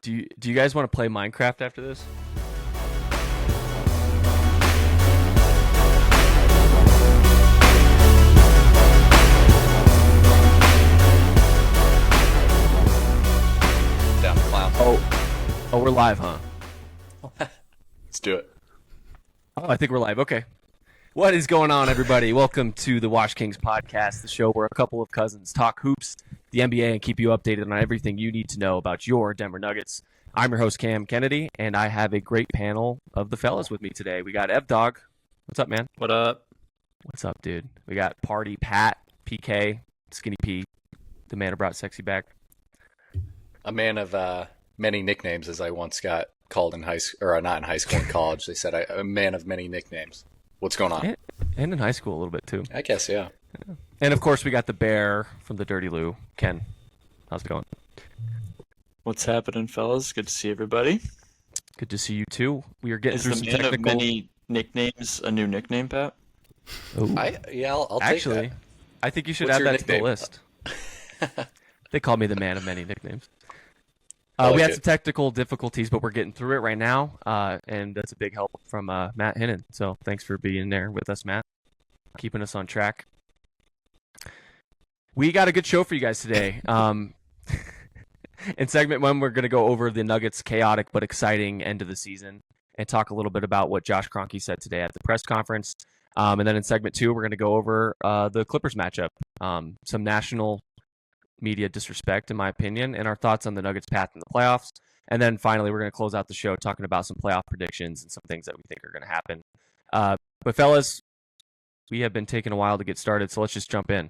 Do you guys want to play Minecraft after this? Down the clown. Oh, we're live, huh? Let's do it. Oh, I think we're live. Okay. What is going on, everybody? Welcome to the Wash Kings podcast, the show where a couple of cousins talk hoops, the NBA, and keep you updated on everything you need to know about your Denver Nuggets. I'm your host, Cam Kennedy, and I have a great panel of the fellas with me today. We got Ev Dog. What's up, man? What up? What's up, dude? We got Party Pat, PK, Skinny P, the man who brought sexy back. A man of many nicknames, as I once got called in high school, or not in high school, in college. They said a man of many nicknames. What's going on? And in high school a little bit, too. I guess, yeah. And, of course, we got the bear from the Dirty Lou. Ken, how's it going? What's happening, fellas? Good to see everybody. Good to see you, too. We are getting Is through the some man technical... of many nicknames a new nickname, Pat? Ooh. I'll Actually, take that. I think you should What's add your that to the nickname? list. They call me the man of many nicknames. I like we had it. some technical difficulties, but we're getting through it right now, and that's a big help from Matt Hinnon. So thanks for being there with us, Matt, keeping us on track. We got a good show for you guys today. In segment one, we're going to go over the Nuggets' chaotic but exciting end of the season and talk a little bit about what Josh Kroenke said today at the press conference. And then in segment two, we're going to go over the Clippers matchup, some national media disrespect, in my opinion, and our thoughts on the Nuggets' path in the playoffs. And then finally, we're going to close out the show talking about some playoff predictions and some things that we think are going to happen. But fellas, we have been taking a while to get started, so let's just jump in.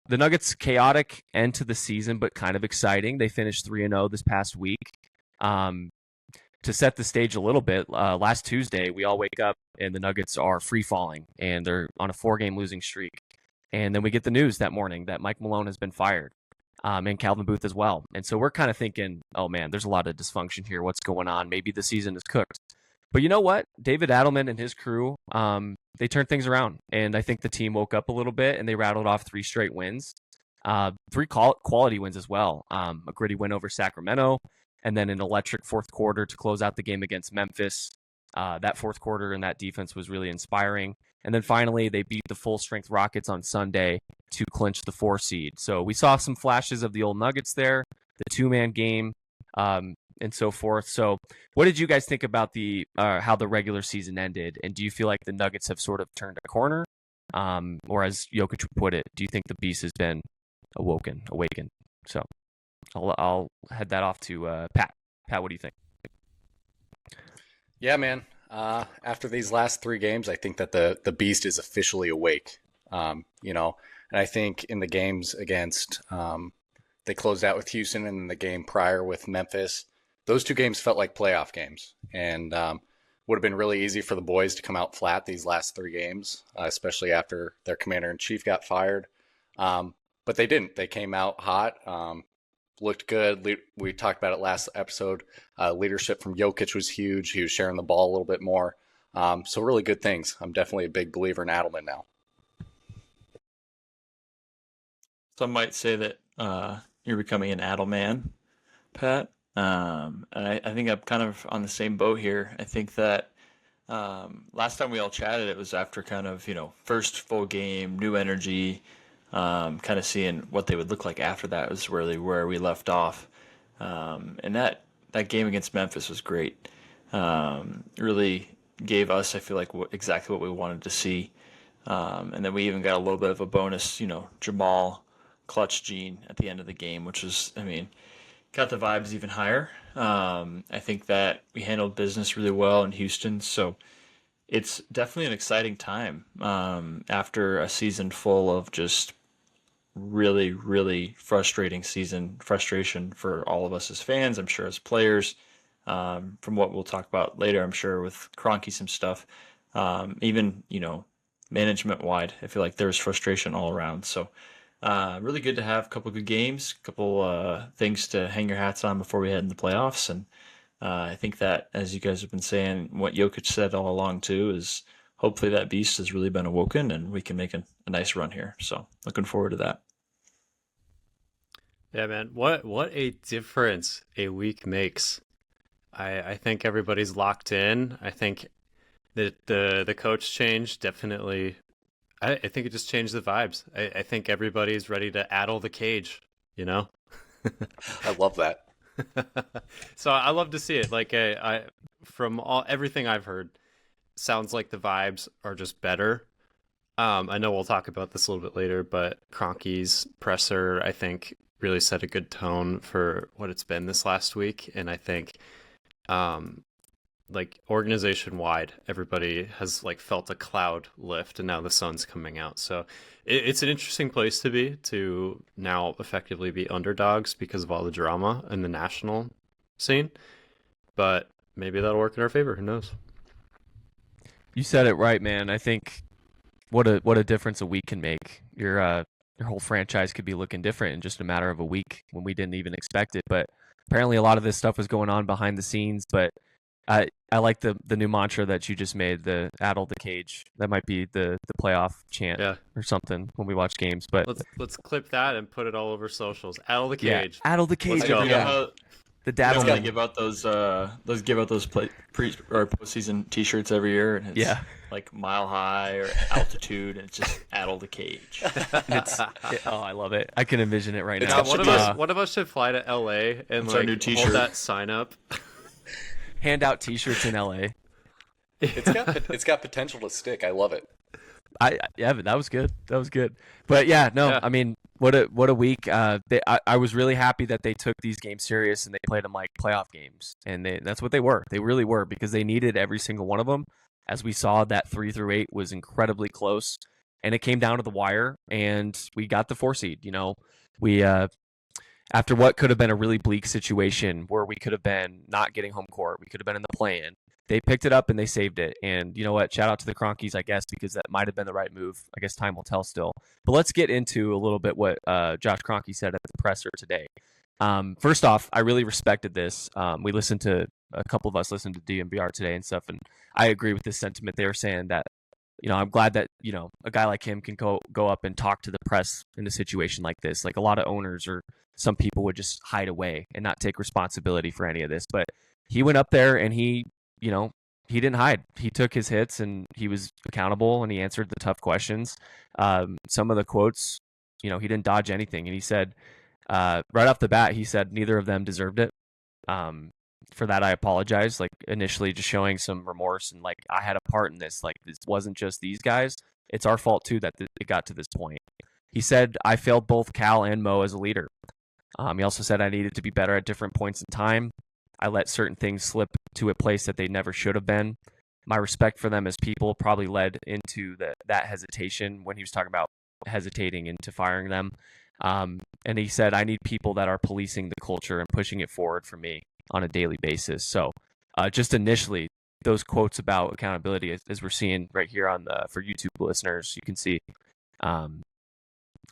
The Nuggets' chaotic end to the season, but kind of exciting. They finished 3-0 this past week. To set the stage a little bit, last Tuesday, we all wake up and the Nuggets are free-falling, and they're on a 4-game losing streak. And then we get the news that morning that Mike Malone has been fired, and Calvin Booth as well. And so we're kind of thinking, oh, man, there's a lot of dysfunction here. What's going on? Maybe the season is cooked. But you know what? David Adelman and his crew, they turned things around. And I think the team woke up a little bit, and they rattled off 3 straight wins, 3 quality wins as well. A gritty win over Sacramento, and then an electric fourth quarter to close out the game against Memphis. That fourth quarter and that defense was really inspiring. And then finally, they beat the full-strength Rockets on Sunday to clinch the 4 seed. So we saw some flashes of the old Nuggets there, the 2-man game, and so forth. So what did you guys think about how the regular season ended? And do you feel like the Nuggets have sort of turned a corner? Or as Jokic would put it, do you think the beast has been awakened? So I'll head that off to Pat. Pat, what do you think? Yeah, man. After these last 3 games, I think that the beast is officially awake. And I think in the games against, they closed out with Houston, and then the game prior with Memphis, those 2 games felt like playoff games, and would have been really easy for the boys to come out flat these last 3 games, especially after their commander-in-chief got fired. But they didn't. They came out hot. Looked good. We talked about it last episode. Leadership from Jokic was huge. He was sharing the ball a little bit more. So really good things. I'm definitely a big believer in Adelman now. Some might say that you're becoming an Adelman, Pat. And I think I'm kind of on the same boat here. I think that last time we all chatted, it was after kind of, first full game, new energy, kind of seeing what they would look like after that was really where we left off. And that game against Memphis was great. Really gave us, I feel like, exactly what we wanted to see. And then we even got a little bit of a bonus, Jamal clutch gene at the end of the game, which was, got the vibes even higher. I think that we handled business really well in Houston. So it's definitely an exciting time after a season full of just really, really frustration for all of us as fans, I'm sure as players, from what we'll talk about later, I'm sure with Kroenke, some stuff, even, management wide, I feel like there's frustration all around. So really good to have a couple good games, a couple things to hang your hats on before we head in the playoffs. And I think that, as you guys have been saying, what Jokic said all along too is hopefully that beast has really been awoken and we can make a nice run here. So looking forward to that. Yeah, man. What a difference a week makes. I think everybody's locked in. I think that the coach change definitely. I think it just changed the vibes. I think everybody's ready to addle the cage. You know. I love that. So I love to see it. Like I from all everything I've heard, sounds like the vibes are just better. I know we'll talk about this a little bit later, but Kroenke's presser, I think, really set a good tone for what it's been this last week, and I think, um, like organization wide, everybody has like felt a cloud lift, and now the sun's coming out. So it's an interesting place to be to now effectively be underdogs because of all the drama in the national scene, but maybe that'll work in our favor. Who knows? You said it right, man. I think what a difference a week can make. Your whole franchise could be looking different in just a matter of a week when we didn't even expect it. But apparently, a lot of this stuff was going on behind the scenes. But I like the new mantra that you just made, the "addle the cage." That might be the playoff chant Yeah. or something when we watch games. But Let's clip that and put it all over socials. Addle the yeah, cage. addle the cage. Let's go. Everyone. The That's daddle. gonna give out those pre or postseason T-shirts every year, and it's Yeah. like mile high or altitude, and it's just addle the cage. Oh, I love it. I can envision it right It's now. got- One of us should fly to LA and It's our like new hold t-shirt. that sign up. Hand out T-shirts in LA. It's got potential to stick. I love it. Yeah, but that was good. That was good. But yeah, no, Yeah. I mean, what a week. I was really happy that they took these games serious and they played them like playoff games, and that's what they were. They really were, because they needed every single one of them. As we saw, that 3 through 8 was incredibly close, and it came down to the wire, and we got the 4 seed. You know, we after what could have been a really bleak situation where we could have been not getting home court, we could have been in the play-in. They picked it up and they saved it. And you know what? Shout out to the Kroenkes, I guess, because that might have been the right move. I guess time will tell still. But let's get into a little bit what Josh Kroenke said at the presser today. First off, I really respected this. We listened to a couple of us listened to DMVR today and stuff, and I agree with this sentiment. They were saying that, you know, I'm glad that, you know, a guy like him can go up and talk to the press in a situation like this. Like a lot of owners or some people would just hide away and not take responsibility for any of this. But he went up there and he didn't hide. He took his hits and he was accountable and he answered the tough questions. Some of the quotes, you know, he didn't dodge anything. And he said, right off the bat, he said neither of them deserved it. For that, I apologize. Like initially just showing some remorse and like I had a part in this. Like this wasn't just these guys. It's our fault too that it got to this point. He said, I failed both Cal and Mo as a leader. He also said I needed to be better at different points in time. I let certain things slip to a place that they never should have been. My respect for them as people probably led into that hesitation when he was talking about hesitating into firing them. And he said, I need people that are policing the culture and pushing it forward for me on a daily basis. So just initially, those quotes about accountability, as we're seeing right here on for YouTube listeners, you can see.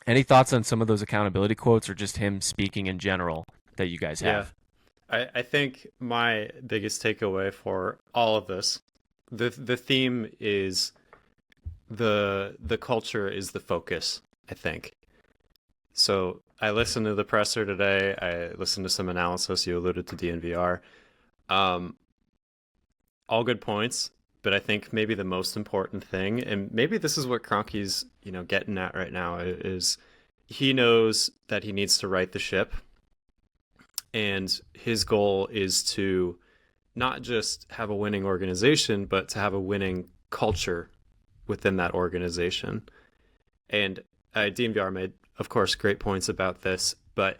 Any thoughts on some of those accountability quotes or just him speaking in general that you guys have? I think my biggest takeaway for all of this, the theme is the culture is the focus, I think. So I listened to the presser today. I listened to some analysis. You alluded to DNVR. All good points, but I think maybe the most important thing, and maybe this is what Kroenke's, you know, getting at right now, is he knows that he needs to right the ship. And his goal is to not just have a winning organization, but to have a winning culture within that organization. And DMVR made, of course, great points about this, but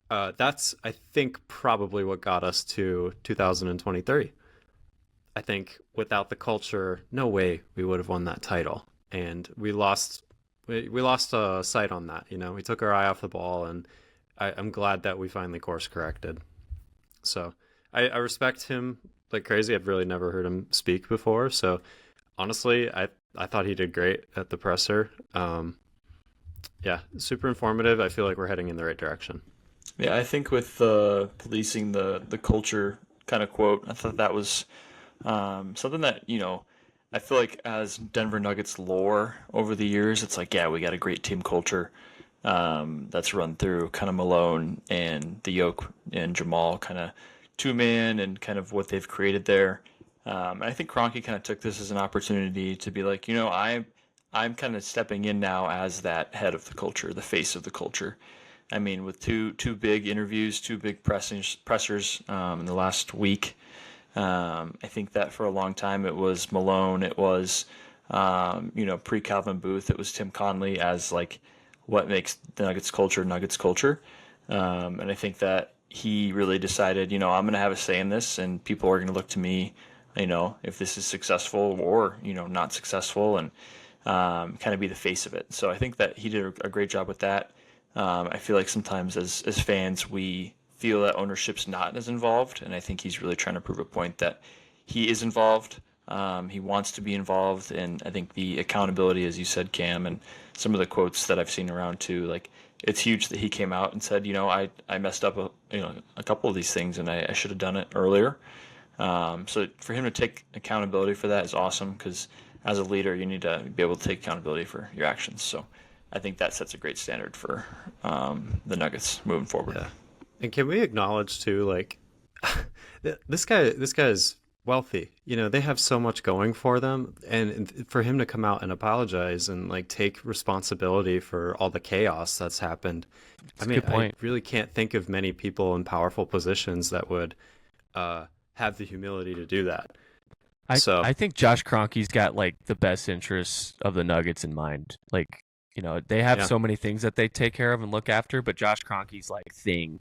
that's, I think, probably what got us to 2023. I think without the culture, no way we would have won that title. And we lost sight on that. You know, we took our eye off the ball, and I'm glad that we finally course corrected. So I respect him like crazy. I've really never heard him speak before. So honestly, I thought he did great at the presser. Yeah, super informative. I feel like we're heading in the right direction. Yeah, I think with policing the culture kind of quote, I thought that was something that, you know, I feel like as Denver Nuggets lore over the years, it's like, yeah, we got a great team culture. that's run through kind of Malone and the Yoke and Jamal kind of two-man and kind of what they've created there. And I think Kroenke kind of took this as an opportunity to be like, I'm kind of stepping in now as that head of the culture, the face of the culture. I mean, with two big interviews, two big pressers in the last week. I think that for a long time it was Malone, it was pre-Calvin Booth, it was Tim Conley as like what makes the Nuggets culture. And I think that he really decided, I'm going to have a say in this, and people are going to look to me, if this is successful or not successful, and kind of be the face of it. So I think that he did a great job with that. I feel like sometimes as fans, we feel that ownership's not as involved, and I think he's really trying to prove a point that he is involved. He wants to be involved, and I think the accountability, as you said, Cam, and some of the quotes that I've seen around too, like it's huge that he came out and said, I messed up a couple of these things, and I should have done it earlier. So for him to take accountability for that is awesome, because as a leader, you need to be able to take accountability for your actions. So I think that sets a great standard for the Nuggets moving forward. Yeah. And can we acknowledge too, like this guy is wealthy. They have so much going for them, and for him to come out and apologize and like take responsibility for all the chaos that's happened. I really can't think of many people in powerful positions that would have the humility to do that. I think Josh Kroenke's got like the best interests of the Nuggets in mind. Like, they have so many things that they take care of and look after, but Josh Kroenke's like thing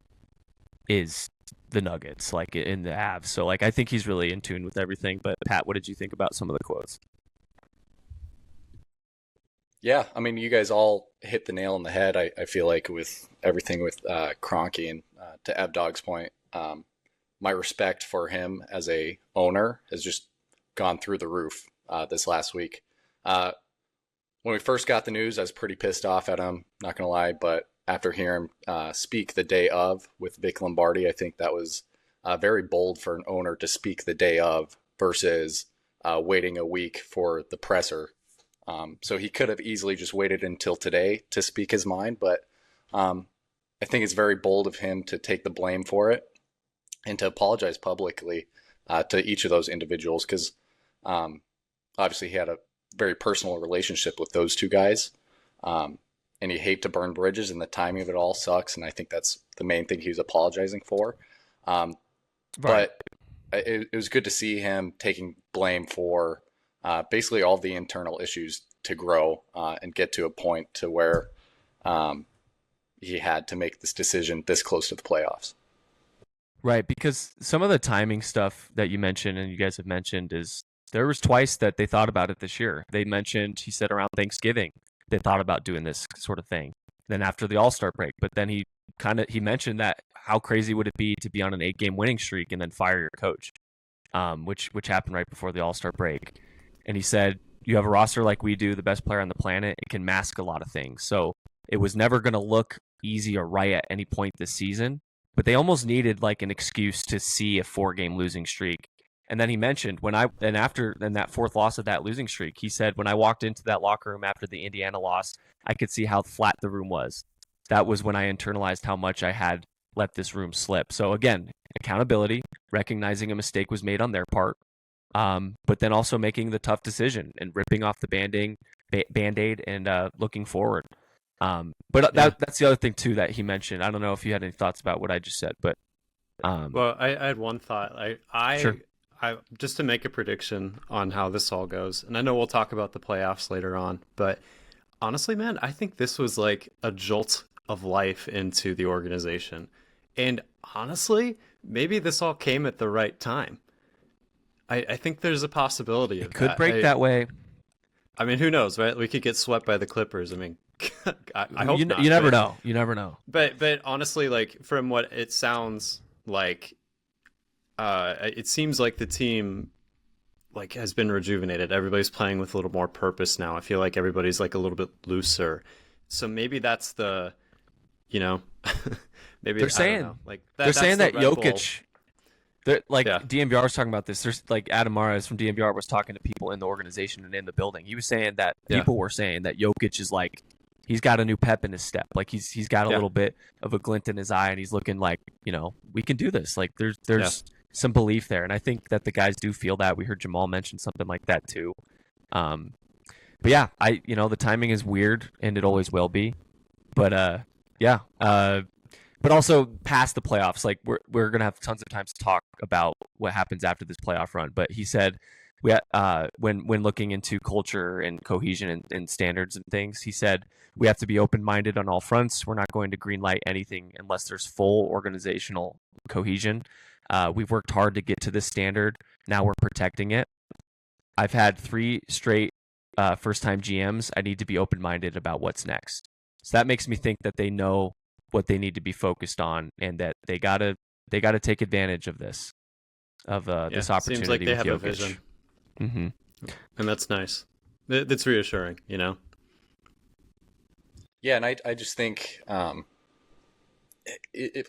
is the Nuggets, like in the Avs. So like I think he's really in tune with everything. But Pat, what did you think about some of the quotes? Yeah, I mean, you guys all hit the nail on the head. I feel like with everything with Kroenke, and to Abdog's point, my respect for him as a owner has just gone through the roof this last week. When we first got the news, I was pretty pissed off at him, not going to lie. But after hearing him speak the day of with Vic Lombardi, I think that was very bold for an owner to speak the day of versus waiting a week for the presser. So he could have easily just waited until today to speak his mind. But I think it's very bold of him to take the blame for it and to apologize publicly to each of those individuals, because obviously he had a very personal relationship with those two guys, and you hate to burn bridges, and the timing of it all sucks, and I think that's the main thing he was apologizing for. Right. But it was good to see him taking blame for basically all the internal issues to grow and get to a point to where he had to make this decision this close to the playoffs. Right, because some of the timing stuff that you mentioned and you guys have mentioned is there was twice that they thought about it this year. He said around Thanksgiving, they thought about doing this sort of thing. Then after the All-Star break, but then he mentioned that how crazy would it be to be on an 8-game winning streak and then fire your coach, which happened right before the All-Star break. And he said, you have a roster like we do, the best player on the planet, it can mask a lot of things. So it was never going to look easy or right at any point this season, but they almost needed like an excuse to see a 4-game losing streak. And then he mentioned after that fourth loss of that losing streak, he said, when I walked into that locker room after the Indiana loss, I could see how flat the room was. That was when I internalized how much I had let this room slip. So again, accountability, recognizing a mistake was made on their part, but then also making the tough decision and ripping off the Band-Aid and looking forward. That's the other thing too that he mentioned. I don't know if you had any thoughts about what I just said, but well, I had one thought. Sure. I just to make a prediction on how this all goes, and I know we'll talk about the playoffs later on, but honestly, man, I think this was like a jolt of life into the organization. And honestly, maybe this all came at the right time. I think there's a possibility of it could break that way. I mean, who knows, right? We could get swept by the Clippers. I mean, I hope not. You never know. You never know. But honestly, like from what it sounds like, it seems like the team like has been rejuvenated. Everybody's playing with a little more purpose now. I feel like everybody's like a little bit looser. So maybe that's the, maybe they're saying they're saying that Jokic. DNVR was talking about this. There's like Adam Mares from DNVR was talking to people in the organization and in the building. He was saying that people were saying that Jokic is like he's got a new pep in his step. Like he's got a Yeah. little bit of a glint in his eye, and he's looking like, we can do this. Like there's Yeah. some belief there, and I think that the guys do feel that. We heard Jamal mention something like that too. But yeah, the timing is weird, and it always will be. But yeah. But also past the playoffs, like we're gonna have tons of times to talk about what happens after this playoff run. But he said, when looking into culture and cohesion and standards and things, he said we have to be open minded on all fronts. We're not going to greenlight anything unless there's full organizational cohesion. We've worked hard to get to this standard. Now we're protecting it. I've had 3 straight first time GMs. I need to be open minded about what's next. So that makes me think that they know what they need to be focused on, and that they gotta take advantage of this this opportunity. Seems like they with have Jokic. a vision, Mm-hmm. and that's nice. It's reassuring, Yeah, and I just think,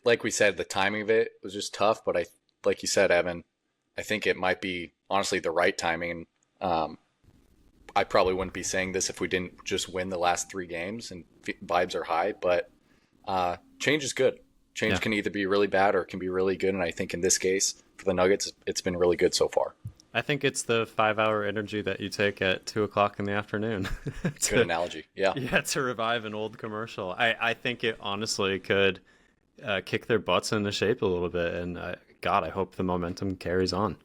like we said, the timing of it was just tough. But like you said, Evan, I think it might be honestly the right timing. I probably wouldn't be saying this if we didn't just win the last 3 games and vibes are high. But change is good. Change can either be really bad or it can be really good. And I think in this case, for the Nuggets, it's been really good so far. I think it's the 5-hour energy that you take at 2:00 in the afternoon. Good analogy. Yeah. Yeah, to revive an old commercial. I think it honestly could kick their butts into shape a little bit. And God, I hope the momentum carries on.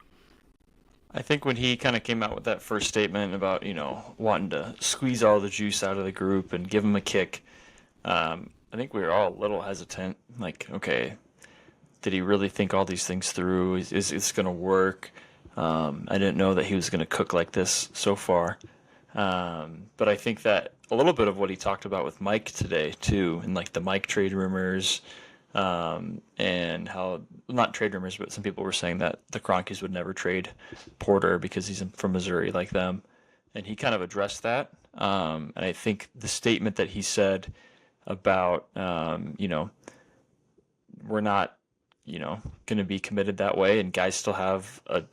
I think when he kind of came out with that first statement about, wanting to squeeze all the juice out of the group and give him a kick, I think we were all a little hesitant. Like, okay, did he really think all these things through? Is this going to work? I didn't know that he was going to cook like this so far. But I think that a little bit of what he talked about with Mike today, too, and like the Mike trade rumors, and how, not trade rumors, but some people were saying that the Kroenkes would never trade Porter because he's from Missouri like them. And he kind of addressed that. And I think the statement that he said about, we're not, going to be committed that way, and guys still have a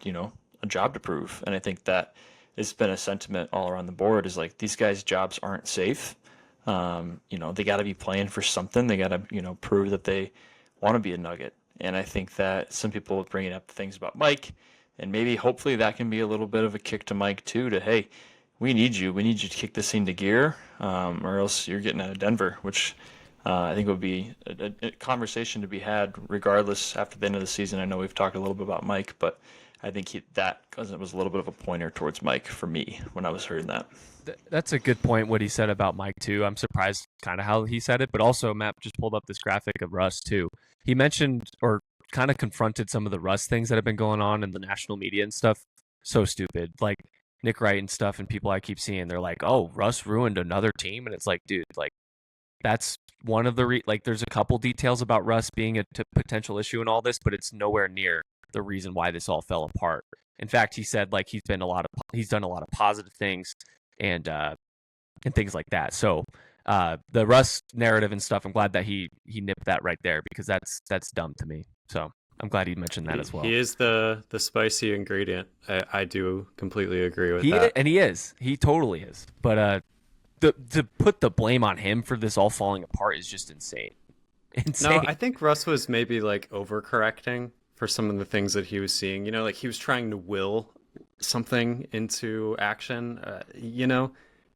job to prove. And I think that it's been a sentiment all around the board is like, these guys' jobs aren't safe. They got to be playing for something. They got to, prove that they want to be a Nugget. And I think that some people are bringing up things about Mike, and maybe hopefully that can be a little bit of a kick to Mike too, to, hey, we need you to kick this thing to gear, or else you're getting out of Denver, which I think would be a conversation to be had regardless after the end of the season. I know we've talked a little bit about Mike, but I think that was a little bit of a pointer towards Mike for me when I was hearing that. That's a good point, what he said about Mike, too. I'm surprised kind of how he said it, but also Matt just pulled up this graphic of Russ, too. He mentioned or kind of confronted some of the Russ things that have been going on in the national media and stuff. So stupid. Like Nick Wright and stuff, and people I keep seeing, they're like, oh, Russ ruined another team. And it's like, dude, like, that's one of the there's a couple details about Russ being a potential issue in all this, but it's nowhere near the reason why this all fell apart. In fact, he said like he's done a lot of positive things and things like that. So the Russ narrative and stuff, I'm glad that he nipped that right there, because that's dumb to me. So I'm glad he mentioned that as well. He is the spicy ingredient. I do completely agree with that. And he totally is. But to put the blame on him for this all falling apart is just insane. No, I think Russ was maybe like overcorrecting for some of the things that he was seeing. Like he was trying to will something into action,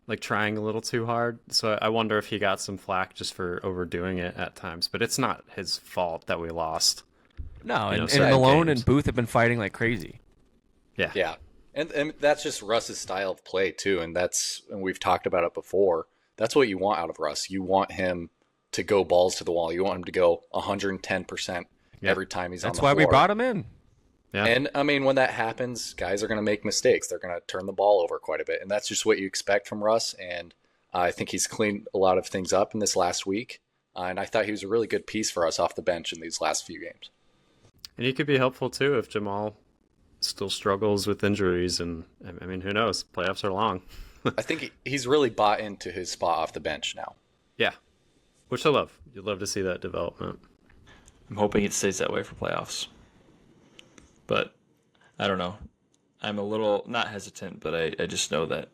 like trying a little too hard. So I wonder if he got some flack just for overdoing it at times. But it's not his fault that we lost. No, and Malone and Booth have been fighting like crazy. Yeah. Yeah. And that's just Russ's style of play too, and we've talked about it before. That's what you want out of Russ. You want him to go balls to the wall. You want him to go 110% every time he's on the floor. That's why we brought him in. Yeah. And I mean, when that happens, guys are going to make mistakes. They're going to turn the ball over quite a bit, and that's just what you expect from Russ. And I think he's cleaned a lot of things up in this last week, and I thought he was a really good piece for us off the bench in these last few games. And he could be helpful too if Jamal still struggles with injuries, and I mean, who knows? Playoffs are long. I think he's really bought into his spot off the bench now. Yeah, which I love. You'd love to see that development. I'm hoping it stays that way for playoffs. But I don't know. I'm a little not hesitant, but I just know that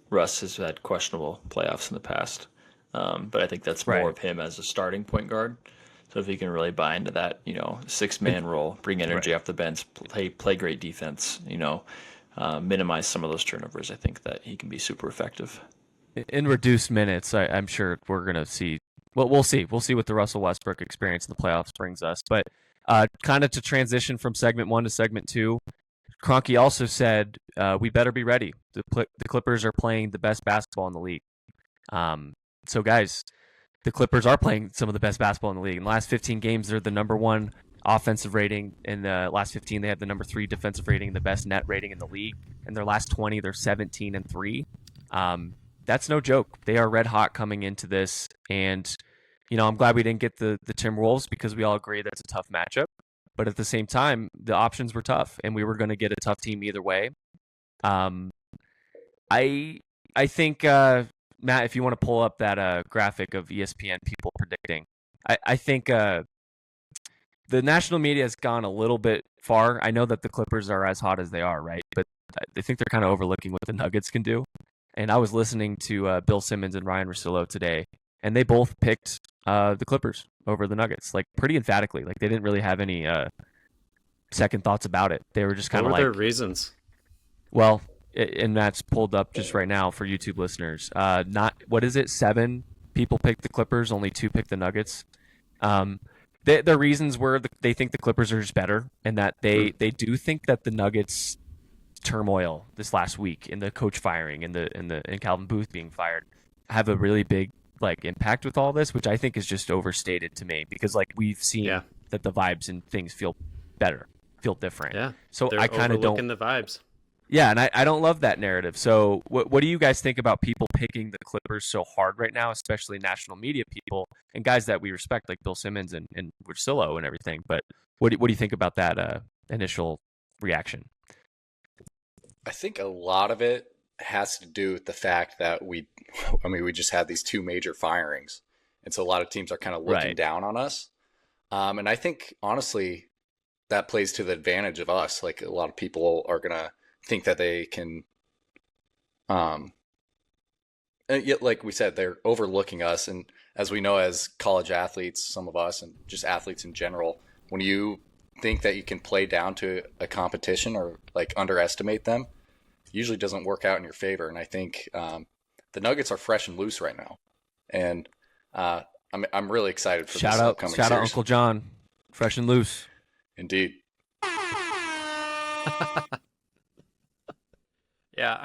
Russ has had questionable playoffs in the past. But I think that's more of him as a starting point guard. So if he can really buy into that, 6-man role, bring energy off the bench, play great defense, minimize some of those turnovers, I think that he can be super effective. In reduced minutes, I'm sure we're going to see. Well, we'll see. We'll see what the Russell Westbrook experience in the playoffs brings us. But kind of to transition from segment 1 to segment 2, Kroenke also said we better be ready. The Clippers are playing the best basketball in the league. So, guys, the Clippers are playing some of the best basketball in the league. In the last 15 games, they're the number 1 offensive rating. In the last 15, they have the number 3 defensive rating, the best net rating in the league. In their last 20, they're 17-3. That's no joke. They are red hot coming into this. And, I'm glad we didn't get the Timberwolves because we all agree that's a tough matchup. But at the same time, the options were tough, and we were going to get a tough team either way. I think, Matt, if you want to pull up that graphic of ESPN people predicting, I think the national media has gone a little bit far. I know that the Clippers are as hot as they are, right? But I think they're kind of overlooking what the Nuggets can do. And I was listening to Bill Simmons and Ryan Russillo today, and they both picked the Clippers over the Nuggets, like pretty emphatically. Like they didn't really have any second thoughts about it. They were just kind of like, what were their reasons? Well, and Matt's pulled up just right now for YouTube listeners. Not what is it? 7 people picked the Clippers, only 2 picked the Nuggets. Their reasons were they think the Clippers are just better, and that they do think that the Nuggets turmoil this last week and the coach firing and Calvin Booth being fired have a really big impact with all this, which I think is just overstated to me because we've seen that the vibes and things feel better, feel different. Yeah. So I kind of don't the vibes. Yeah, and I don't love that narrative. So what do you guys think about people picking the Clippers so hard right now, especially national media people and guys that we respect like Bill Simmons and Russillo and everything? But what do you think about that initial reaction? I think a lot of it has to do with the fact that we just had these 2 major firings. And so a lot of teams are kind of looking down on us. And I think, honestly, that plays to the advantage of us. Like a lot of people are going to think that they can, and yet, like we said, they're overlooking us. And as we know, as college athletes, some of us, and just athletes in general, when you think that you can play down to a competition or underestimate them, usually doesn't work out in your favor. And I think the Nuggets are fresh and loose right now, and I'm really excited for this upcoming series. Shout out Uncle John, fresh and loose. Indeed. Yeah,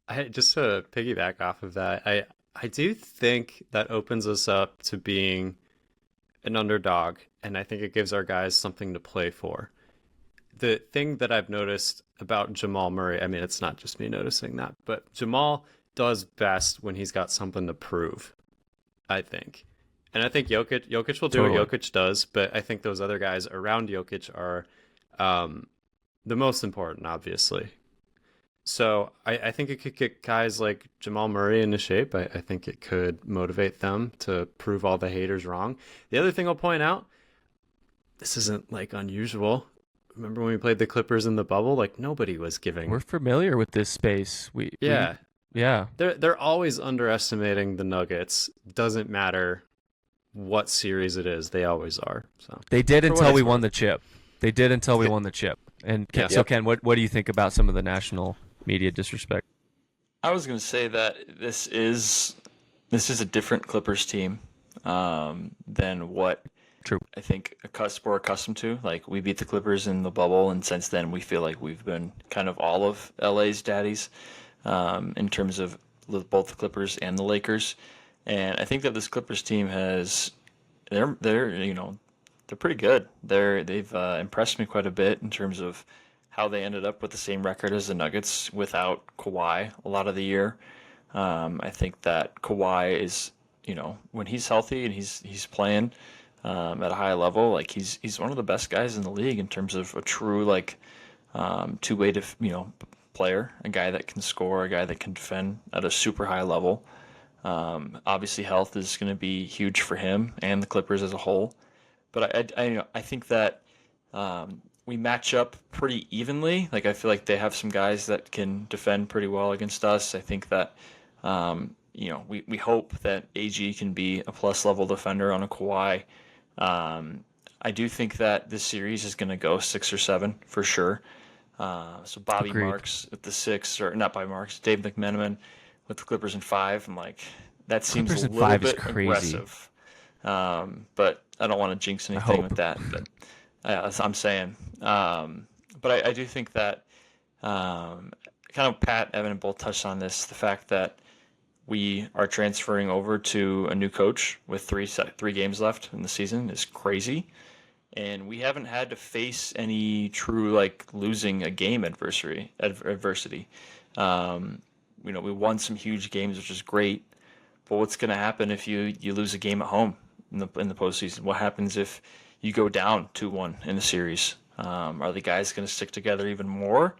I just to piggyback off of that, I do think that opens us up to being an underdog, and I think it gives our guys something to play for. The thing that I've noticed about Jamal Murray, I mean, it's not just me noticing that, but Jamal does best when he's got something to prove, I think. And I think Jokic will do what Jokic does, but I think those other guys around Jokic are the most important, obviously. So I think it could get guys like Jamal Murray into shape. I think it could motivate them to prove all the haters wrong. The other thing I'll point out, this isn't unusual. Remember when we played the Clippers in the bubble? Nobody was giving. We're familiar with this space. Yeah. They're always underestimating the Nuggets. Doesn't matter what series it is. They always are. So they did until we won the chip. They did until we won the chip. And so Ken, what do you think about some of the national media disrespect? I was going to say that this is a different Clippers team than what True. I think we're accustomed to. We beat the Clippers in the bubble, and since then we feel like we've been kind of all of LA's daddies in terms of both the Clippers and the Lakers. And I think that this Clippers team they're pretty good. They've impressed me quite a bit in terms of how they ended up with the same record as the Nuggets without Kawhi a lot of the year. I think that Kawhi is, when he's healthy and he's playing at a high level, he's one of the best guys in the league in terms of a true two-way player, a guy that can score, a guy that can defend at a super high level. Obviously, health is going to be huge for him and the Clippers as a whole. But I think that we match up pretty evenly. I feel like they have some guys that can defend pretty well against us. I think that we hope that AG can be a plus level defender on a Kawhi. I do think that this series is going to go 6 or 7 for sure. So Bobby Agreed. Marks at the 6, or not Bobby Marks, Dave McMenamin with the Clippers in 5. I'm like, that seems Clippers a in little 5 is bit crazy. aggressive. But I don't want to jinx anything with that. But that's what I'm saying. But I do think that kind of Pat, Evan, and both touched on this, the fact that we are transferring over to a new coach with three games left in the season is crazy. And we haven't had to face any true losing a game adversity. We won some huge games, which is great. But what's going to happen if you lose a game at home in the postseason? What happens if you go down 2-1 in the series? Are the guys going to stick together even more,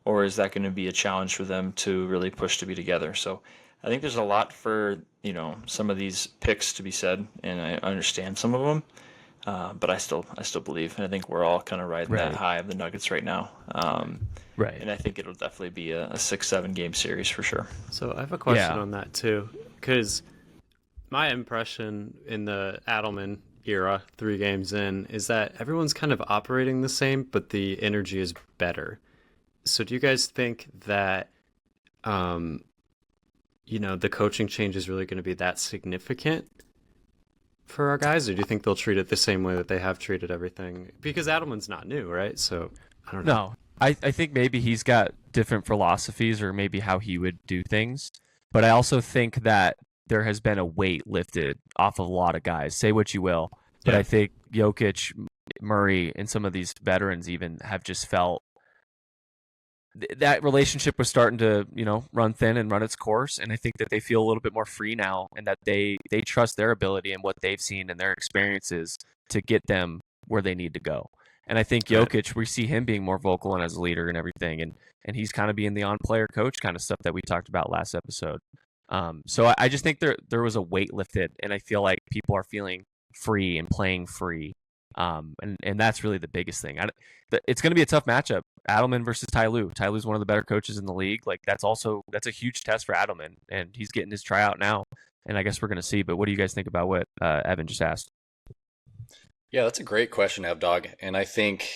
or is that going to be a challenge for them to really push to be together? So I think there's a lot for some of these picks to be said, and I understand some of them. But I still believe, and I think we're all kind of riding that high of the Nuggets right now. Right. And I think it'll definitely be a 6-7 game series for sure. So I have a question on that too, because my impression in the Adelman era, 3 games in, is that everyone's kind of operating the same, but the energy is better. So do you guys think that, the coaching change is really going to be that significant for our guys, or do you think they'll treat it the same way that they have treated everything? Because Adelman's not new, right? So I don't know. No, I think maybe he's got different philosophies or maybe how he would do things. But I also think that there has been a weight lifted off of a lot of guys. Say what you will. But I think Jokic, Murray, and some of these veterans even have just felt that relationship was starting to, run thin and run its course. And I think that they feel a little bit more free now, and that they trust their ability and what they've seen and their experiences to get them where they need to go. And I think Jokic, we see him being more vocal and as a leader and everything. And he's kind of being the on-player coach kind of stuff that we talked about last episode. So I just think there was a weight lifted, and I feel like people are feeling free and playing free. And that's really the biggest thing. It's going to be a tough matchup. Adelman versus Ty Lue. Ty Lue's one of the better coaches in the league. That's a huge test for Adelman, and he's getting his tryout now. And I guess we're going to see. But what do you guys think about what Evan just asked? Yeah, that's a great question, Evdog. And I think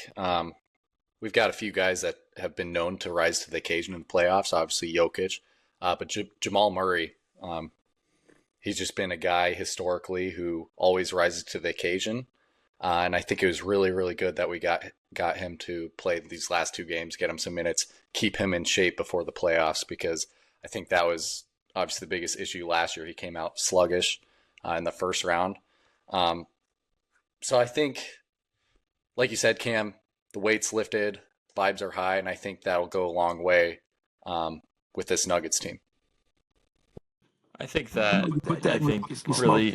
we've got a few guys that have been known to rise to the occasion in the playoffs. Obviously, Jokic, but Jamal Murray. He's just been a guy historically who always rises to the occasion. And I think it was really, really good that we got him to play these last 2 games, get him some minutes, keep him in shape before the playoffs, because I think that was obviously the biggest issue last year. He came out sluggish in the first round. So I think, like you said, Cam, the weight's lifted, vibes are high, and I think that'll go a long way with this Nuggets team. I think that really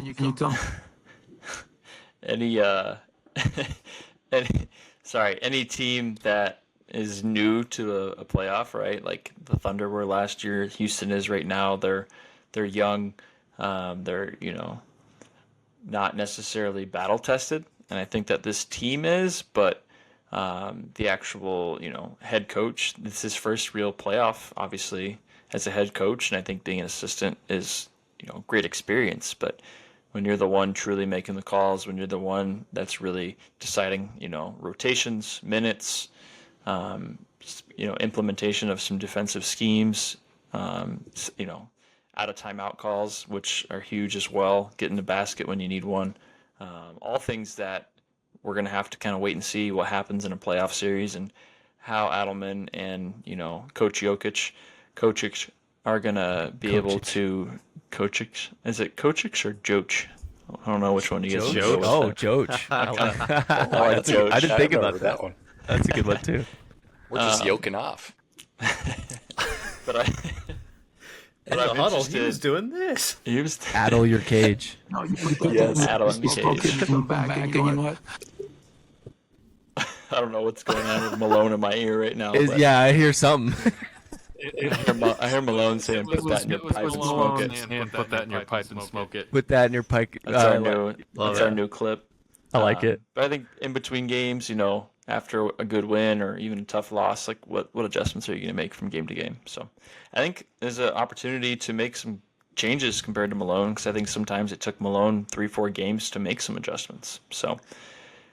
any team that is new to a playoff, right? Like the Thunder were last year, Houston is right now. They're young, they're not necessarily battle tested, and I think that this team is, but the actual head coach, this is his first real playoff, obviously, as a head coach, and I think being an assistant is great experience, but when you're the one truly making the calls, when you're the one that's really deciding, rotations, minutes, implementation of some defensive schemes, out of timeout calls, which are huge as well, getting the basket when you need one, all things that we're going to have to kind of wait and see what happens in a playoff series and how Adelman and, Coach Jokic are going to be able to is it Kochic or Joch? I don't know which one you guys Joch. Oh, Joch. I didn't think about that one. That's a good one too. We're just yoking off. But I'm huddle, he was doing this. He was addle your cage. Yes, addle in the cage. Back and you know what? I don't know what's going on with Malone in my ear right now. Yeah, I hear something. I hear Malone saying, "Put that in your pipe and smoke it." Put that in your pipe and smoke it. Put that in your pipe. That's our new clip. I like it. But I think in between games, after a good win or even a tough loss, what adjustments are you going to make from game to game? So I think there's an opportunity to make some changes compared to Malone, because I think sometimes it took Malone 3-4 games to make some adjustments. So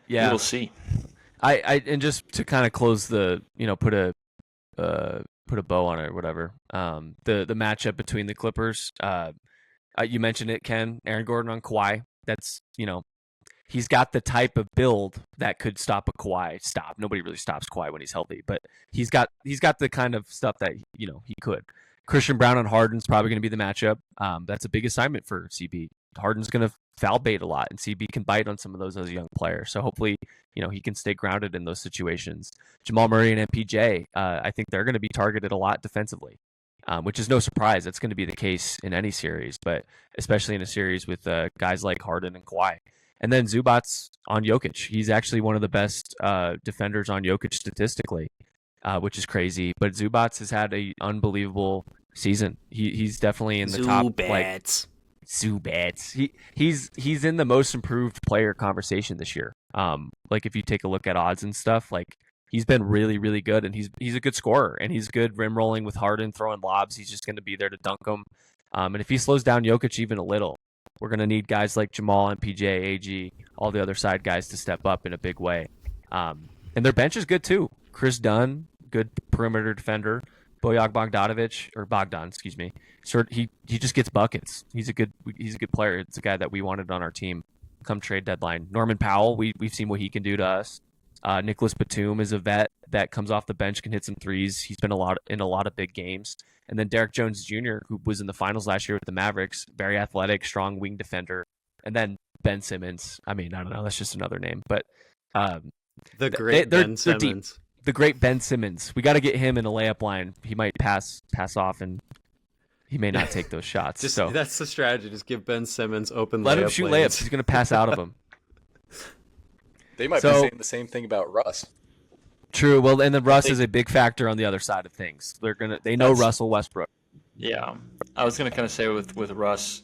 we will see. And just to kind of close the, put a bow on it or whatever. The matchup between the Clippers, you mentioned it, Ken. Aaron Gordon on Kawhi. That's, he's got the type of build that could stop a Kawhi stop. Nobody really stops Kawhi when he's healthy, but he's got the kind of stuff that he could. Christian Brown on Harden's probably going to be the matchup. That's a big assignment for CB. Harden's going to foul bait a lot, and CB can bite on some of those as a young player. So hopefully, he can stay grounded in those situations. Jamal Murray and MPJ, I think they're going to be targeted a lot defensively, which is no surprise. That's going to be the case in any series, but especially in a series with guys like Harden and Kawhi. And then Zubac's on Jokic. He's actually one of the best defenders on Jokic statistically, which is crazy. But Zubac has had an unbelievable season. He's definitely in the top. Zubats. He's in the most improved player conversation this year. If you take a look at odds and stuff, he's been really, really good, and he's a good scorer, and he's good rim rolling with Harden, throwing lobs. He's just going to be there to dunk them. And if he slows down Jokic even a little, we're going to need guys like Jamal, MPJ, AG, all the other side guys to step up in a big way. And their bench is good too. Chris Dunn, good perimeter defender. Bogdan, excuse me. He just gets buckets. He's a good player. It's a guy that we wanted on our team come trade deadline. Norman Powell, we've seen what he can do to us. Nicholas Batum is a vet that comes off the bench, can hit some threes. He's been in a lot of big games. And then Derek Jones Jr., who was in the finals last year with the Mavericks, very athletic, strong wing defender. And then Ben Simmons. I mean, I don't know, that's just another name, but the great Ben Simmons. The great Ben Simmons. We got to get him in a layup line. He might pass off, and he may not take those shots. That's the strategy. Just give Ben Simmons open. Let him shoot layups. He's going to pass out of them. They might be saying the same thing about Russ. True. Well, and then Russ is a big factor on the other side of things. They know Russell Westbrook. Yeah, I was going to kind of say with Russ,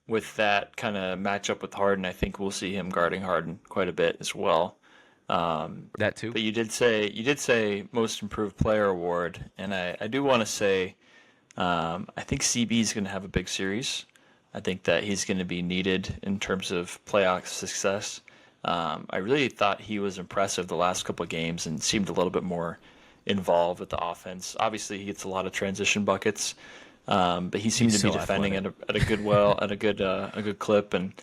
with that kind of matchup with Harden, I think we'll see him guarding Harden quite a bit as well. That too. But you did say most improved player award, and I do want to say I think CB is going to have a big series. I think that he's going to be needed in terms of playoff success. I really thought he was impressive the last couple of games and seemed a little bit more involved with the offense. Obviously, he gets a lot of transition buckets, but he seemed to be defending at a good clip, and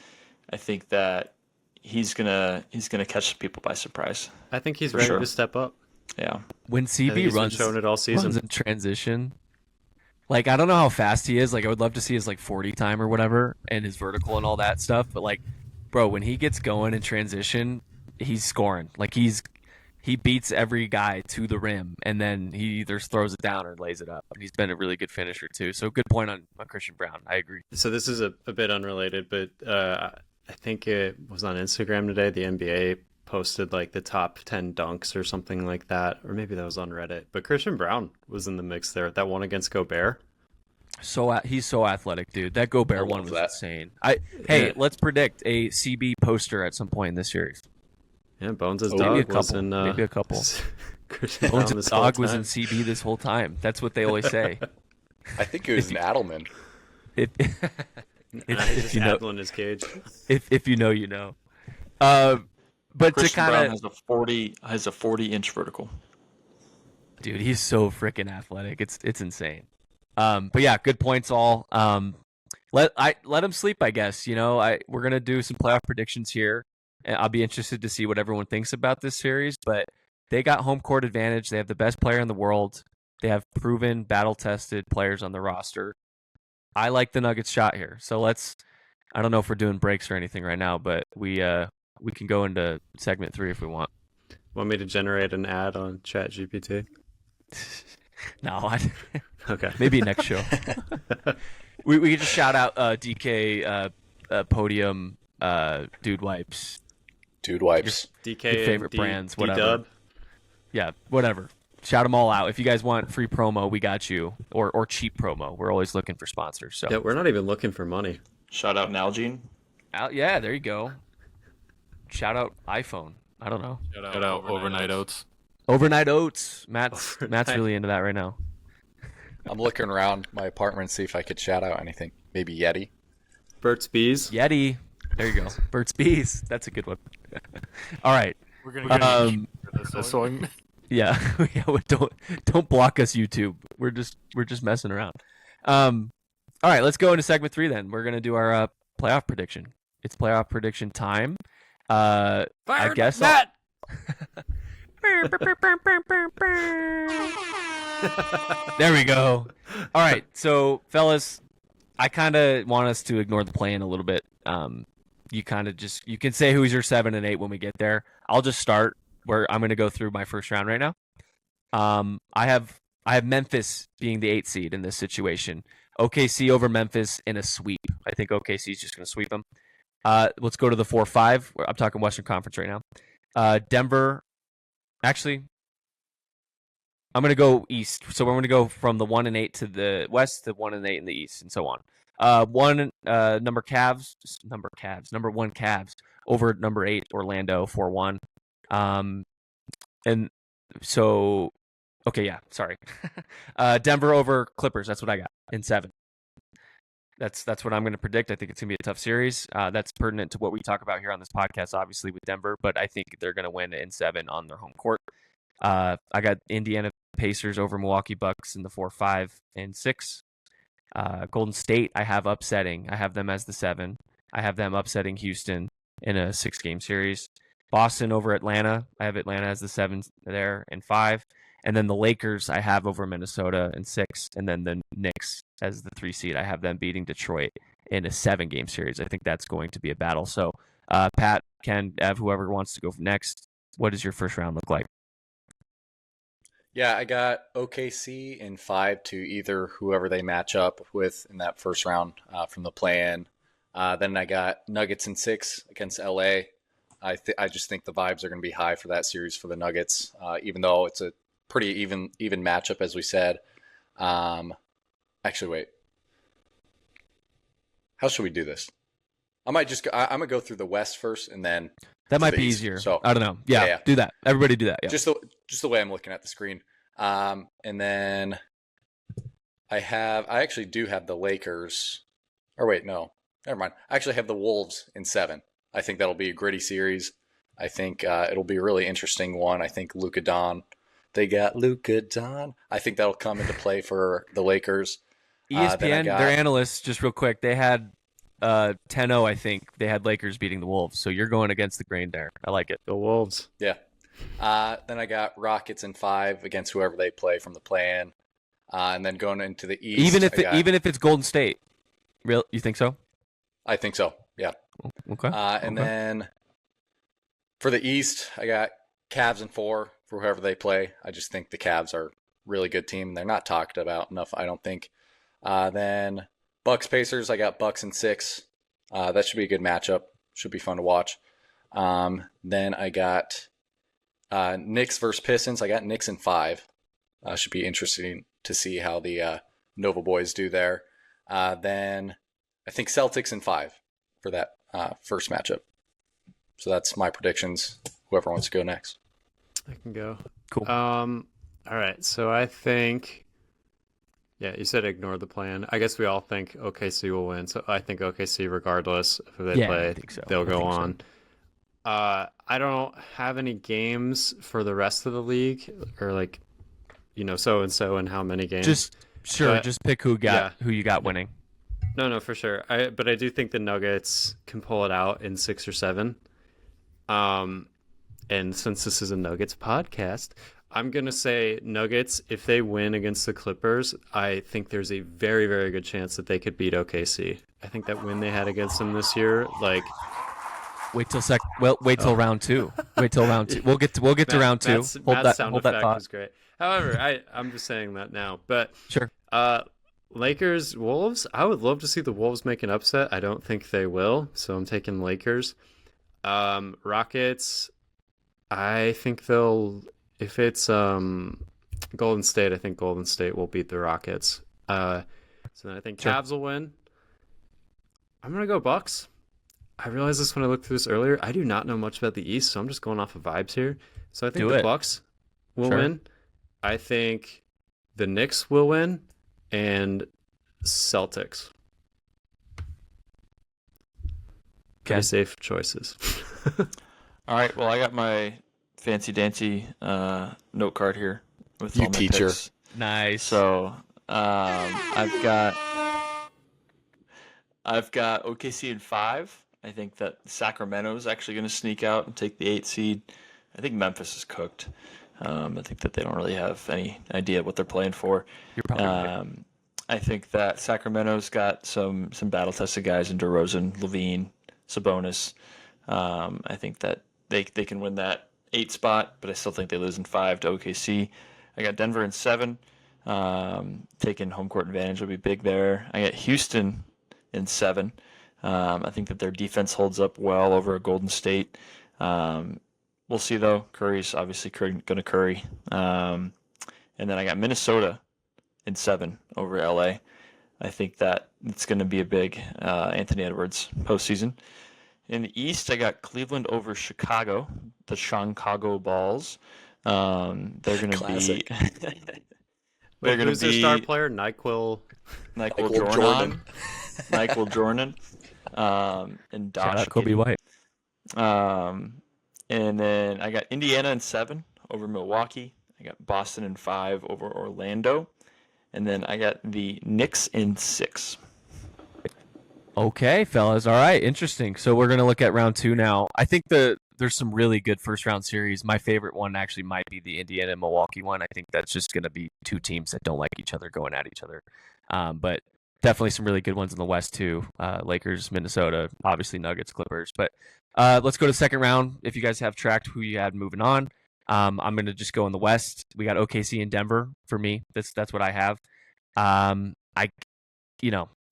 I think that he's gonna catch people by surprise. I think he's ready to step up. Yeah, when CB runs it all season. Runs in transition, I don't know how fast he is. I would love to see his 40 time or whatever, and his vertical and all that stuff. But bro, when he gets going in transition, he's scoring. He beats every guy to the rim, and then he either throws it down or lays it up. And he's been a really good finisher too. So good point on Christian Brown. I agree. So this is a bit unrelated, but I think it was on Instagram today. The NBA posted the top 10 dunks or something like that, or maybe that was on Reddit. But Christian Brown was in the mix there. That one against Gobert. So he's so athletic, dude. That Gobert one was insane. Let's predict a CB poster at some point in this series. Yeah, Bones' dog was in. Maybe a couple. Bones' dog was in CB this whole time. That's what they always say. I think it was an Adelman. If you know, in his cage. If you know, you know. But Christian to Brown has a 40-inch vertical. Dude, he's so freaking athletic. It's insane. But yeah, good points all. Let him sleep, I guess. We're gonna do some playoff predictions here. And I'll be interested to see what everyone thinks about this series. But they got home court advantage. They have the best player in the world. They have proven, battle-tested players on the roster. I like the Nuggets shot here. So I don't know if we're doing breaks or anything right now, but we can go into segment 3 if we want. Want me to generate an ad on ChatGPT? No, okay. Maybe next show. we could just shout out DK Podium Dude Wipes. Dude Wipes. DK your favorite brands, whatever. D-Dub. Yeah, whatever. Shout them all out. If you guys want free promo, we got you. Or cheap promo. We're always looking for sponsors. So yeah, we're not even looking for money. Shout out Nalgene. Yeah, there you go. Shout out iPhone. I don't know. Shout out Overnight Oats. Overnight Oats. Matt's really into that right now. I'm looking around my apartment to see if I could shout out anything. Maybe Yeti. Burt's Bees. Yeti. There you go. Burt's Bees. That's a good one. All right. We're gonna get this one. Yeah. Don't block us, YouTube. We're just messing around. All right. Let's go into segment 3 then. We're gonna do our playoff prediction. It's playoff prediction time. I guess. Matt. There we go. All right, so fellas, I kind of want us to ignore the play-in a little bit. You can say who's your 7 and 8 when we get there. I'll just start where I'm going to go through my first round right now. I have Memphis being the 8 seed in this situation. OKC over Memphis in a sweep. I think OKC is just going to sweep them. Let's go to the 4-5. I'm talking Western Conference right now. Denver. Actually, I'm going to go East. So we're going to go from the 1 and 8 to the West to 1 and 8 in the East, and so on. Number 1 Cavs over number 8 Orlando 4-1. And so, okay, yeah, sorry. Denver over Clippers. That's what I got in 7. That's what I'm going to predict. I think it's going to be a tough series. That's pertinent to what we talk about here on this podcast, obviously, with Denver, but I think they're going to win in 7 on their home court. I got Indiana Pacers over Milwaukee Bucks in the 4-5 and 6. Golden State, I have upsetting. I have them as the 7. I have them upsetting Houston in a 6-game series. Boston over Atlanta. I have Atlanta as the 7 there and 5. And then the Lakers, I have over Minnesota in 6. And then the Knicks as the 3 seed. I have them beating Detroit in a 7-game series. I think that's going to be a battle. So, Pat, Ken, Ev, whoever wants to go next, what does your first round look like? Yeah, I got OKC in 5 to either whoever they match up with in that first round from the play-in. Then I got Nuggets in 6 against LA. I just think the vibes are going to be high for that series for the Nuggets, even though it's a pretty even matchup, as we said. Actually, wait. How should we do this? I'm gonna go through the West first, and then that might be East. easier. So I don't know. Yeah, do that. Everybody do that. Yeah. Just the way I'm looking at the screen. And then I actually do have the Lakers. Or wait, no, never mind. I actually have the Wolves in 7. I think that'll be a gritty series. I think it'll be a really interesting one. I think Luka Don. They got Luka Don. I think that'll come into play for the Lakers. ESPN, their analysts, just real quick, they had 10-0, I think. They had Lakers beating the Wolves. So you're going against the grain there. I like it. The Wolves. Yeah. Then I got Rockets in 5 against whoever they play from the play-in. And then going into the East. Even if it's Golden State. Real? You think so? I think so, yeah. Okay. And then for the East, I got Cavs in 4 for whoever they play. I just think the Cavs are a really good team. They're not talked about enough, I don't think. Then Bucks Pacers, I got Bucks in 6. That should be a good matchup. Should be fun to watch. Then I got Knicks versus Pistons. I got Knicks in 5. Should be interesting to see how the Nova boys do there. Then I think Celtics in 5 for that first matchup. So that's my predictions. Whoever wants to go next. I can go. Cool. All right. So I think, yeah, you said ignore the plan. I guess we all think OKC will win. So I think OKC, regardless of who they play, I think so. they'll go on. I don't have any games for the rest of the league, or so and so and how many games. Just pick who you got winning. No, for sure. But I do think the Nuggets can pull it out in 6 or 7. And since this is a Nuggets podcast, I'm going to say Nuggets, if they win against the Clippers, I think there's a very, very good chance that they could beat OKC. I think that win they had against them this year, wait till round 2. Wait till round 2. We'll get to round 2. Hold that thought. Was great. However, I'm just saying that now. But sure. Lakers, Wolves. I would love to see the Wolves make an upset. I don't think they will, so I'm taking Lakers. Rockets. I think they'll. If it's Golden State, I think Golden State will beat the Rockets. So then I think Cavs will win. I'm gonna go Bucks. I realized this when I looked through this earlier. I do not know much about the East, so I'm just going off of vibes here. So I think the Bucks will win. I think the Knicks will win. and Celtics. Pretty safe choices. All right. Well, I got my fancy dancy note card here with You all my teacher. picks. Nice. So I've got OKC in 5. I think that Sacramento is actually going to sneak out and take the 8 seed. I think Memphis is cooked. I think that they don't really have any idea what they're playing for. You're probably right. I think that Sacramento's got some battle-tested guys in DeRozan, Levine, Sabonis. I think that they can win that 8 spot, but I still think they lose in 5 to OKC. I got Denver in 7. Taking home court advantage will be big there. I got Houston in 7. I think that their defense holds up well over Golden State. We'll see, though. Curry's obviously going to Curry. And then I got Minnesota in 7 over LA. I think that it's going to be a big Anthony Edwards postseason. In the East, I got Cleveland over Chicago, the Chicago Balls. They're going to be... Wait, who's their star player? NyQuil Jordan. NyQuil Jordan. And Dosh. Shout out Kobe White. And then I got Indiana in 7 over Milwaukee. I got Boston in 5 over Orlando. And then I got the Knicks in 6. Okay, fellas. All right, interesting. So we're going to look at round 2 now. I think there's some really good first-round series. My favorite one actually might be the Indiana and Milwaukee one. I think that's just going to be 2 teams that don't like each other going at each other. But definitely some really good ones in the West, too. Lakers, Minnesota, obviously Nuggets, Clippers. But let's go to second round. If you guys have tracked who you had moving on, I'm going to just go in the West. We got OKC and Denver for me. That's what I have.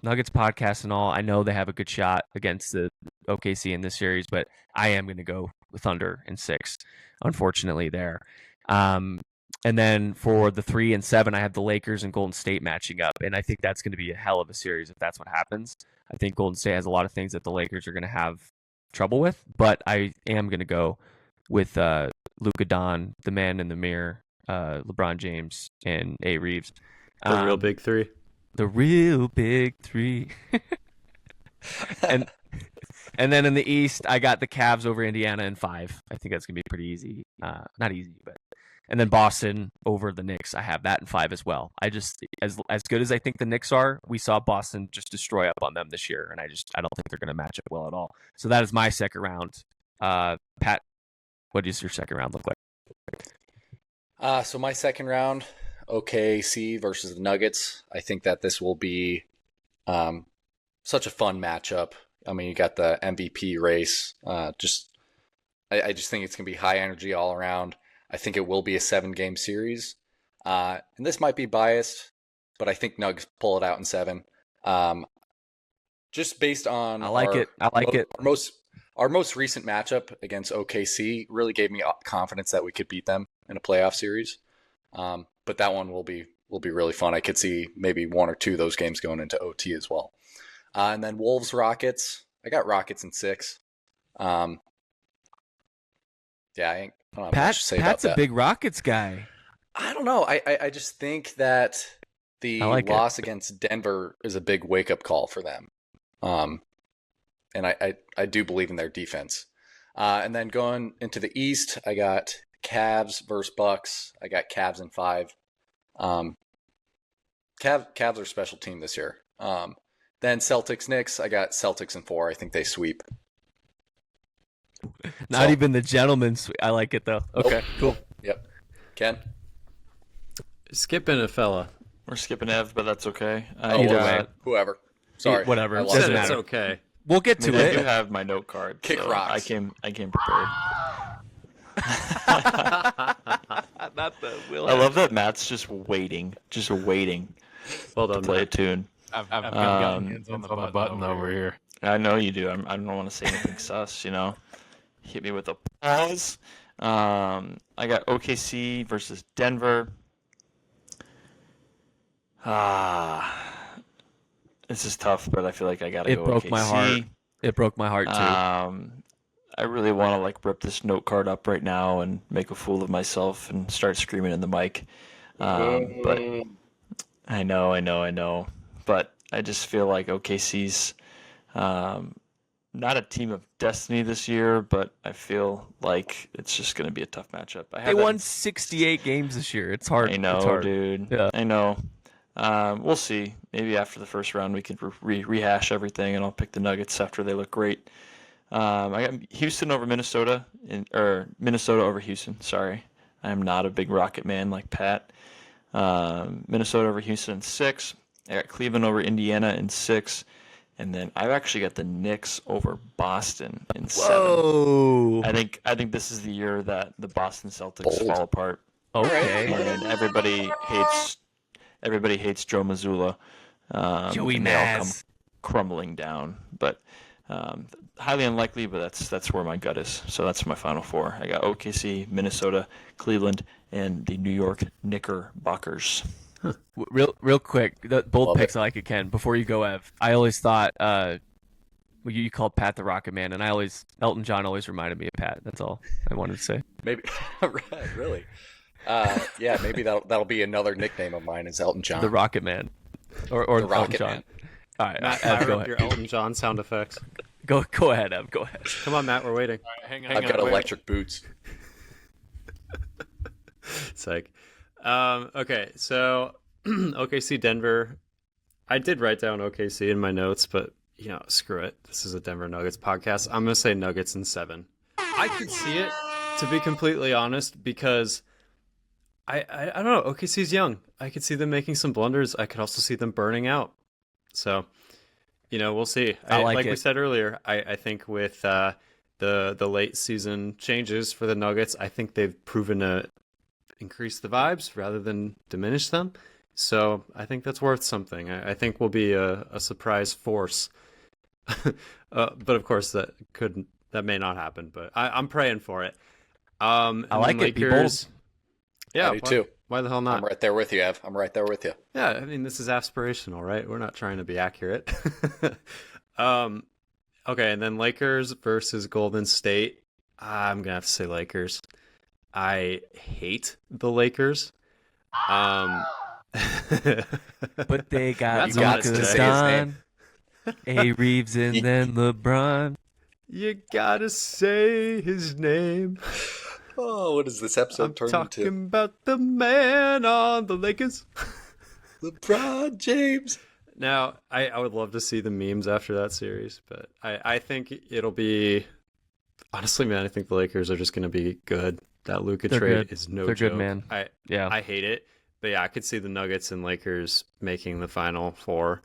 Nuggets podcast and all, I know they have a good shot against the OKC in this series, but I am going to go with Thunder in 6, unfortunately, there. And then for the 3 and 7, I have the Lakers and Golden State matching up, and I think that's going to be a hell of a series if that's what happens. I think Golden State has a lot of things that the Lakers are going to have trouble with, but I am going to go with Luka Don, the man in the mirror, LeBron James, and A. Reeves. The real big 3. The real big 3. and then in the East, I got the Cavs over Indiana in 5. I think that's going to be pretty easy. Not easy, but... And then Boston over the Knicks. I have that in 5 as well. I just, as good as I think the Knicks are, we saw Boston just destroy up on them this year, and I don't think they're going to match up well at all. So that is my second round. Pat, what does your second round look like? So my second round, OKC versus the Nuggets. I think that this will be such a fun matchup. I mean, you got the MVP race. I just think it's going to be high energy all around. I think it will be a 7-game series. And this might be biased, but I think Nuggets pull it out in 7. Just based on I like it. Our most recent matchup against OKC really gave me confidence that we could beat them in a playoff series. But that one will be really fun. I could see maybe 1 or 2 of those games going into OT as well. And then Wolves Rockets. I got Rockets in 6. I don't have much to say about Pat's that. a big Rockets guy. I don't know. I just think that the loss against Denver is a big wake-up call for them. And I do believe in their defense. And then going into the East, I got Cavs versus Bucks. I got Cavs in 5. Cavs are a special team this year. Then Celtics Knicks, I got Celtics in 4. I think they sweep. Not even the gentleman sweep. I like it though. Okay, cool. Yep. Ken? Skipping a fella. We're skipping Ev, but that's okay. Whoever. Sorry. Whatever. I Doesn't It's matter. okay. We'll get to I it. do have my note card. Kick so rocks. I came prepared. Not the Will. I love that Matt's just waiting Well to done, play a Matt. tune. I've got hands on the button over here. I know you do. I don't want to say anything sus, Hit me with a pause. I got OKC versus Denver. This is tough, but I feel like I gotta go OKC. It broke my heart. It broke my heart too. I really want to rip this note card up right now and make a fool of myself and start screaming in the mic. But I know. But I just feel like OKC's not a team of destiny this year, but I feel like it's just going to be a tough matchup. They won 68 games this year. It's hard. I know, it's hard. dude. Yeah. I know. We'll see. Maybe after the first round we can rehash everything, and I'll pick the Nuggets after they look great. I got Houston over Minnesota, or Minnesota over Houston. Sorry, I am not a big Rocket man like Pat. Minnesota over Houston in 6. I got Cleveland over Indiana in 6. And then I've actually got the Knicks over Boston in 7. Whoa! I think this is the year that the Boston Celtics fall apart. Okay. And everybody hates Joe Mazzulla. Joey and they all come Maz. crumbling down. But highly unlikely, but that's where my gut is. So that's my final 4. I got OKC, Minnesota, Cleveland, and the New York Knickerbockers. Real quick, both Love picks I like it, Ken. Before you go, Ev, I always thought you called Pat the Rocket Man, and Elton John always reminded me of Pat. That's all I wanted to say. Maybe, right, really. Yeah, maybe that'll be another nickname of mine is Elton John. The Rocket Man, or The Elton Rocket John. Man. All right, Matt, Ev, fire go up ahead. your Elton John sound effects. Go ahead, Ev. Go ahead. Come on, Matt, we're waiting. All right, hang I've got wait. electric boots. It's like, okay, so OKC Denver. I did write down OKC in my notes, but screw it. This is a Denver Nuggets podcast. I'm gonna say Nuggets in 7. I could see it, to be completely honest, because I don't know. OKC's young. I could see them making some blunders. I could also see them burning out. So, we'll see. I like we it. said earlier, I think with the late season changes for the Nuggets, I think they've proven to increase the vibes rather than diminish them. So I think that's worth something. I think we'll be a surprise force. But of course that may not happen, but I'm praying for it. I like it. Be bold. Lakers, yeah, I do too. Why the hell not? I'm right there with you, Ev. I'm right there with you. Yeah, I mean, this is aspirational, right? We're not trying to be accurate. Okay, and then Lakers versus Golden State. I'm gonna have to say Lakers. I hate the Lakers. But they got That's honest Luka today. Don, A. Reeves, and then LeBron. You gotta say his name. Oh, what is this episode I'm turned talking into? about the man on the Lakers. LeBron James. Now, I would love to see the memes after that series, but I think it'll be... Honestly, man, I think the Lakers are just going to be good. That Luka They're trade good. is no They're joke. good, man. Yeah. I hate it. But yeah, I could see the Nuggets and Lakers making the Final Four.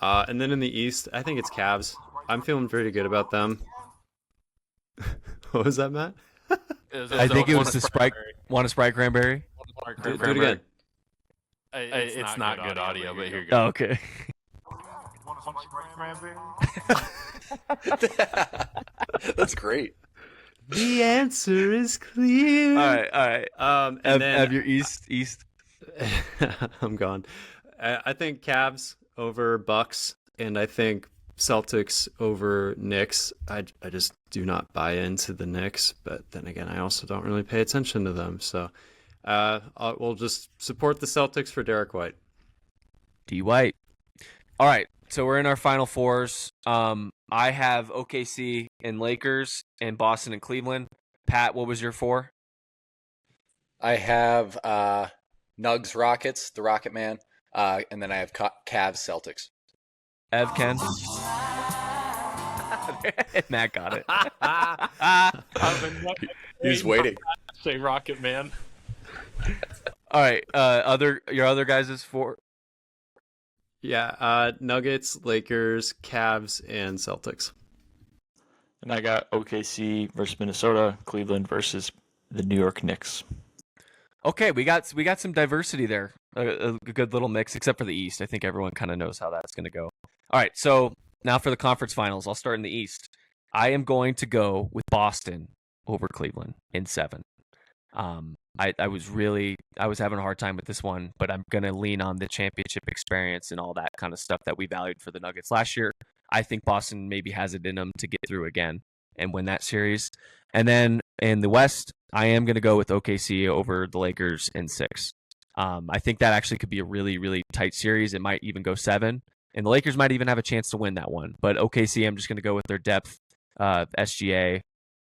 And then in the East, I think it's Cavs. I'm feeling pretty good about them. What was that, Matt? I think it was the Sprite. Want a Sprite cranberry? Do it again. It's not good audio, but here you go. Oh, okay. That's great. The answer is clear. All right. And Have then your East. I'm gone. I think Cavs over Bucks, and I think Celtics over Knicks. I just do not buy into the Knicks, but then again, I also don't really pay attention to them. So we'll just support the Celtics for Derek White. D. White. All right. So we're in our Final Fours. I have OKC and Lakers and Boston and Cleveland. Pat, what was your 4? I have Nugs Rockets, the Rocket Man, and then I have Cavs Celtics. Ev, Ken. Matt got it. He's waiting. Say Rocket Man. All right. Your other guys' 4. Yeah, Nuggets, Lakers, Cavs, and Celtics. And I got OKC versus Minnesota, Cleveland versus the New York Knicks. Okay, we got some diversity there. A good little mix, except for the East. I think everyone kind of knows how that's going to go. All right, so now for the conference finals. I'll start in the East. I am going to go with Boston over Cleveland in 7. I was having a hard time with this one, but I'm going to lean on the championship experience and all that kind of stuff that we valued for the Nuggets last year. I think Boston maybe has it in them to get through again and win that series. And then in the West, I am going to go with OKC over the Lakers in 6. I think that actually could be a really, really tight series. It might even go 7, and the Lakers might even have a chance to win that one. But OKC, I'm just going to go with their depth, SGA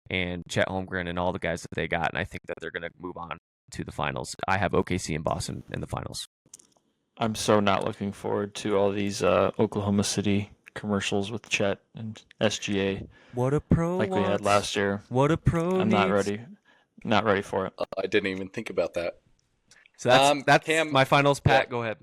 and Chet Holmgren and all the guys that they got, and I think that they're going to move on to the finals. I have OKC and Boston in the finals. I'm so not looking forward to all these Oklahoma City commercials with Chet and SGA. What a pro like we had last year. What a pro I'm not ready. Not ready for it. I didn't even think about that. So that's Cam, my finals. Pat, go ahead.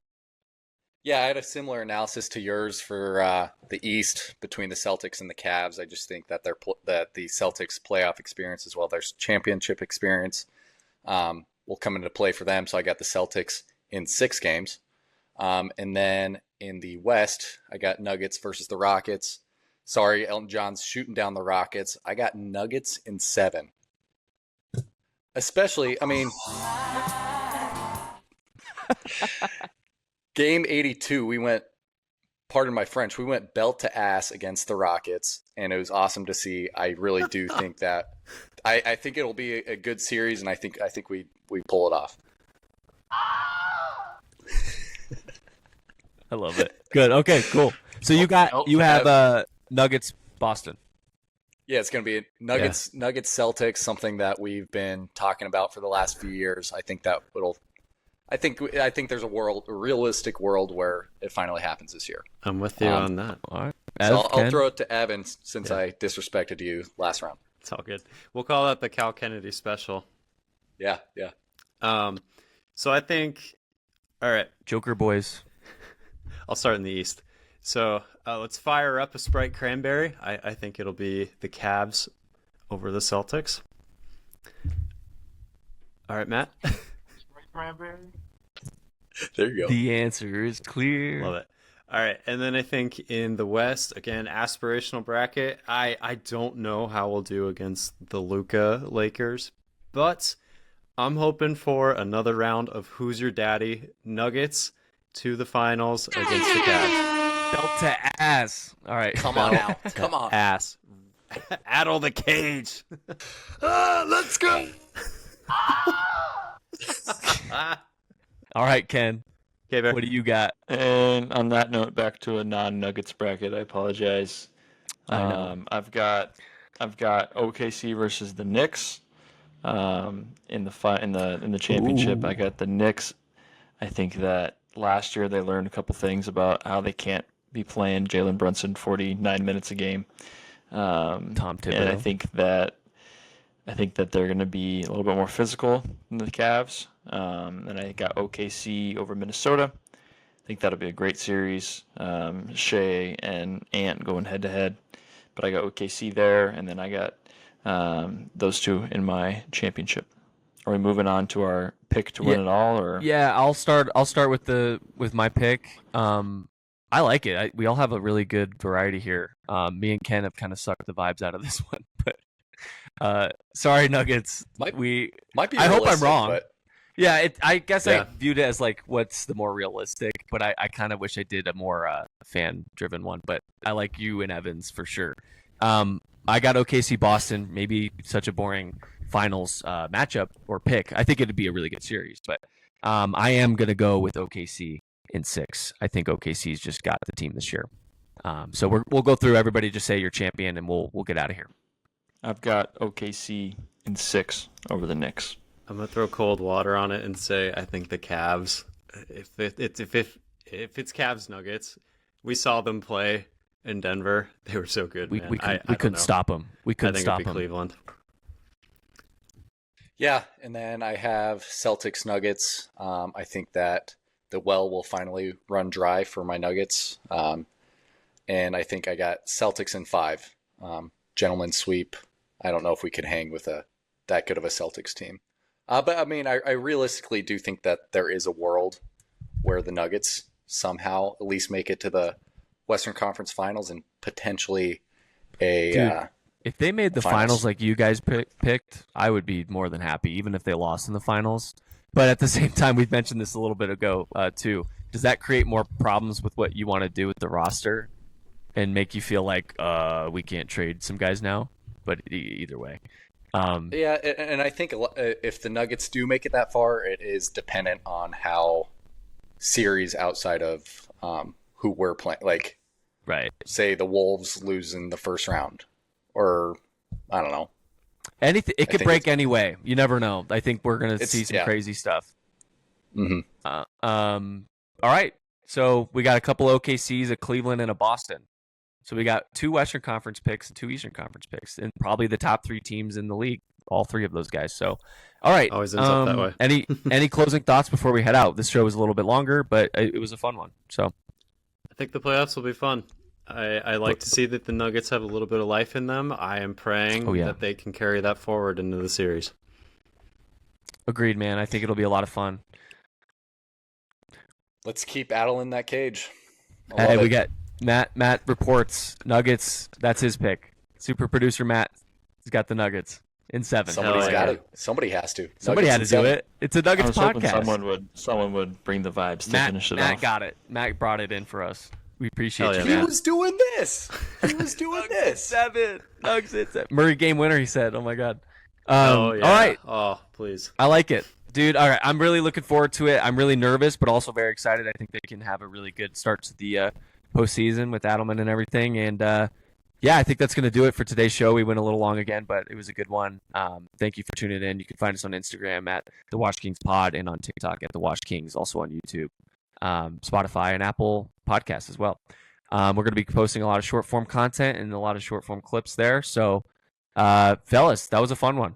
Yeah, I had a similar analysis to yours for the East between the Celtics and the Cavs. I just think that that the Celtics playoff experience as well, their championship experience, will come into play for them. So I got the Celtics in 6 games. And then in the West, I got Nuggets versus the Rockets. Sorry, Elton John's shooting down the Rockets. I got Nuggets in 7. Especially, I mean, game 82, we went, pardon my French, we went belt to ass against the Rockets, and it was awesome to see. I really do think that, I think it'll be a good series, and I think we pull it off. I love it. Good. Okay, cool. So you have Nuggets Boston. Yeah, it's going to be Nuggets Celtics, something that we've been talking about for the last few years. I think there's a realistic world where it finally happens this year. I'm with you on that. All right. So I'll throw it to Evan since I disrespected you last round. It's all good. We'll call that the Cal Kennedy special. Yeah. So I think, all right, Joker boys. I'll start in the East. So let's fire up a Sprite Cranberry. I think it'll be the Cavs over the Celtics. All right, Matt. Sprite Cranberry. There you go. The answer is clear. Love it. All right, and then I think in the West, again, aspirational bracket, I don't know how we'll do against the Luka Lakers, but I'm hoping for another round of Who's Your Daddy Nuggets to the finals against the Cavs. Belt to ass. All right. Come on now. Come on. Ass. Addle the cage. Let's go. All right, Ken. Okay, Bear. What do you got? And on that note, back to a non-Nuggets bracket. I apologize. I know. I've got OKC versus the Knicks. In the championship, Ooh. I got the Knicks. I think that last year they learned a couple things about how they can't be playing Jalen Brunson 49 minutes a game. Tom Thibodeau. And I think that they're going to be a little bit more physical than the Cavs. And I got OKC over Minnesota. I think that'll be a great series. Shea and Ant going head to head, but I got OKC there, and then I got those two in my championship. Are we moving on to our pick to win it all, or? Yeah, I'll start with my pick. I like it. We all have a really good variety here. Me and Ken have kind of sucked the vibes out of this one, but sorry, Nuggets. Might be. I hope I'm realistic, wrong. but Yeah, I guess Yeah. I viewed it as like what's the more realistic, but I kind of wish I did a more fan-driven one. But I like you and Evans for sure. I got OKC Boston. Maybe such a boring finals matchup or pick. I think it'd be a really good series, but I am gonna go with OKC in 6. I think OKC's just got the team this year. So we'll go through everybody. Just say your champion, and we'll get out of here. I've got OKC in 6 over the Knicks. I'm gonna throw cold water on it and say I think the Cavs. If it's Cavs Nuggets, we saw them play in Denver. They were so good. We man. couldn't stop them. We couldn't I think stop it'd be them. Cleveland. yeah, and then I have Celtics Nuggets. I think that the well will finally run dry for my Nuggets. And I think I got Celtics in 5. Gentleman sweep. I don't know if we could hang with that good of a Celtics team. But I mean, I realistically do think that there is a world where the Nuggets somehow at least make it to the Western Conference Finals and potentially If they made the finals. finals like you guys picked, I would be more than happy, even if they lost in the finals. But at the same time, we've mentioned this a little bit ago, too. Does that create more problems with what you want to do with the roster and make you feel like we can't trade some guys now? But either way. Yeah, and I think if the Nuggets do make it that far, it is dependent on how series outside of who we're playing. Like, right. say the Wolves lose in the first round, or I don't know. Anything, it could think break any way. You never know. I think we're gonna see some crazy stuff. Mm-hmm. All right. So we got a couple OKCs, a Cleveland, and a Boston. So we got 2 Western Conference picks and 2 Eastern Conference picks, and probably the top 3 teams in the league. All 3 of those guys. So, all right. Always ends up that way. any closing thoughts before we head out? This show was a little bit longer, but it was a fun one. So, I think the playoffs will be fun. I like to see that the Nuggets have a little bit of life in them. I am praying that they can carry that forward into the series. Agreed, man. I think it'll be a lot of fun. Let's keep Adel in that cage. Hey, we got Matt reports Nuggets. That's his pick. Super producer Matt has got the Nuggets in 7. Somebody's got it. Somebody has to. Somebody had to do it. It's a Nuggets podcast. Someone would bring the vibes to finish it off. Matt got it. Matt brought it in for us. We appreciate you, He was doing this. He was doing this. 7. Nuggets at 7. Murray game winner, he said. Oh, my God. Oh, yeah. All right. Oh, please. I like it. Dude, all right. I'm really looking forward to it. I'm really nervous, but also very excited. I think they can have a really good start to the postseason with Adelman and everything. And, yeah, I think that's going to do it for today's show. We went a little long again, but it was a good one. Thank you for tuning in. You can find us on Instagram at The Wash Kings Pod and on TikTok at The Wash Kings, also on YouTube, Spotify, and Apple Podcasts as well. We're going to be posting a lot of short-form content and a lot of short-form clips there. So, fellas, that was a fun one.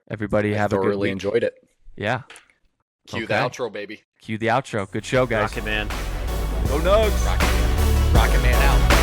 Everybody have a good week. Thoroughly enjoyed it. Yeah. Cue the outro, baby. Cue the outro. Good show, guys. Rocket Man. Go Nugs. Rocket Man out.